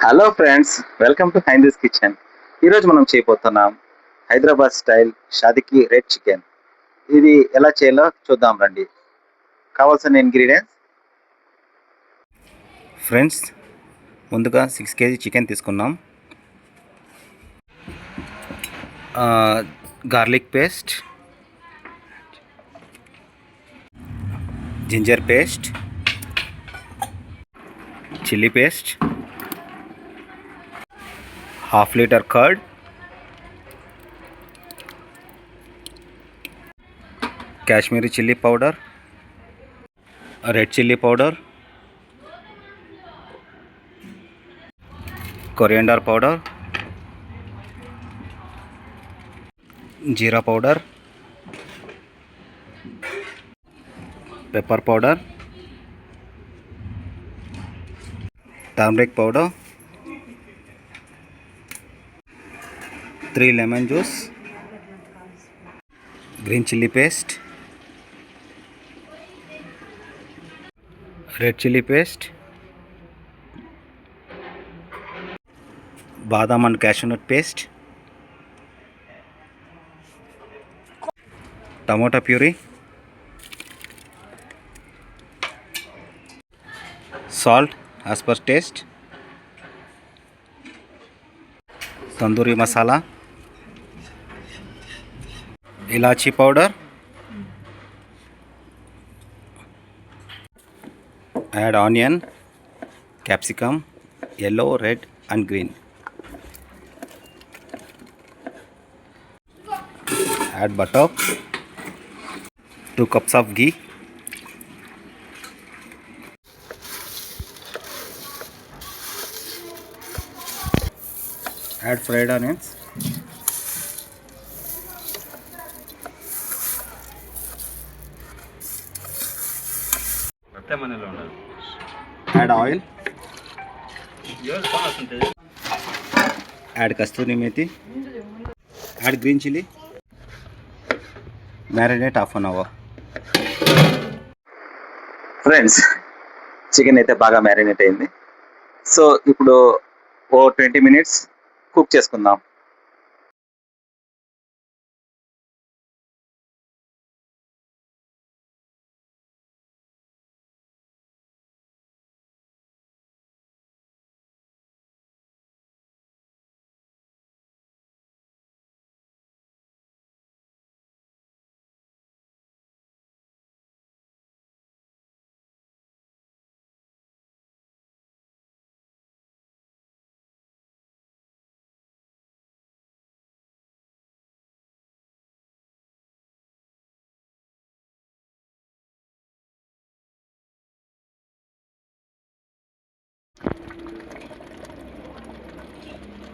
Hello friends, welcome to Haindi's kitchen. ఈరోజు మనం చేయబోతున్నాం హైదరాబాద్ స్టైల్ షాదికి రెడ్ చికెన్. ఇది ఎలా చేయాలో చూద్దాం రండి. కావాల్సిన ఇంగ్రీడియంట్స్ ఫ్రెండ్స్, ముందుగా 6 kg చికెన్ తీసుకున్నాం. Garlic paste, ginger paste, chilli paste, half litre curd, Kashmiri chilli powder, red chilli powder, coriander powder, jeera powder, pepper powder, turmeric powder, 3 lemon juice, green chilli paste, red chilli paste, badam and cashew nut paste, tomato puree, salt as per taste, tandoori masala, elaichi powder, add onion, capsicum, yellow, red and green. Add butter, 2 cups of ghee, add fried onions, add oil, add kasturi methi, add green chili, marinate half an hour. Friends, chicken అయితే బాగా marinate అయింది. So ఇప్పుడు 20 minutes cook చేసుకుందాం.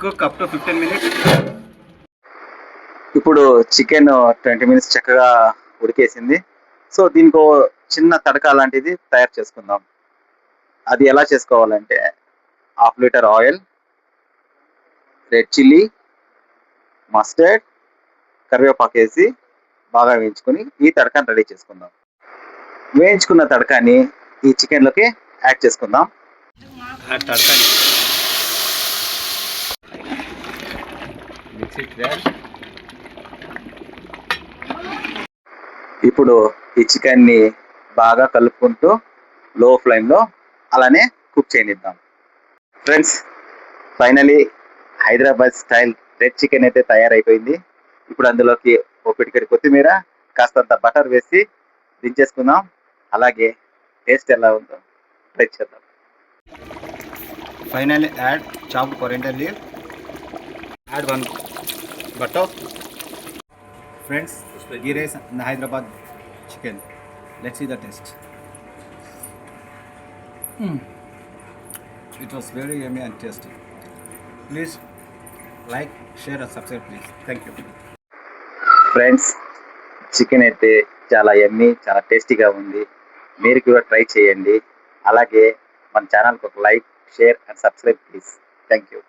Cook up to 15 minutes. ఇప్పుడు chicken 20 minutes చక్కగా ఉడికేసింది. So దీనికి చిన్న తడక లాంటిది తయారు చేసుకుందాం. అది ఎలా చేసుకోవాలంటే, half litre oil, red chilli, mustard, కరివేపాకు వేసి బాగా వేయించుకొని ఈ తడకాన్ని రెడీ చేసుకుందాం. వేయించుకున్న తడకాన్ని ఈ చికెన్లోకి యాడ్ చేసుకుందాం. ఇప్పుడు ఈ చికెన్ని బాగా కలుపుకుంటూ లో ఫ్లేమ్లో అలానే కుక్ చేయనిద్దాం. Friends, finally Hyderabad style red chicken అయితే తయారైపోయింది. ఇప్పుడు అందులోకి ఒక పిడికెడు కొత్తిమీర, కాస్తంత బటర్ వేసి దించేసుకుందాం. అలాగే టేస్ట్ ఎలా ఉందో ట్రై చేద్దాం. Finally add chopped coriander leave, add 1 butter. Friends, ghee rice and Hyderabad chicken. Let's see the taste. It was very yummy and tasty. Please like, share and subscribe please. Thank you. Friends, chicken అయితే చాలా యమ్మీ, చాలా టేస్టీగా ఉంది. మీరు కూడా try చేయండి. అలాగే మన ఛానల్కి ఒక like, share and subscribe please. Thank you.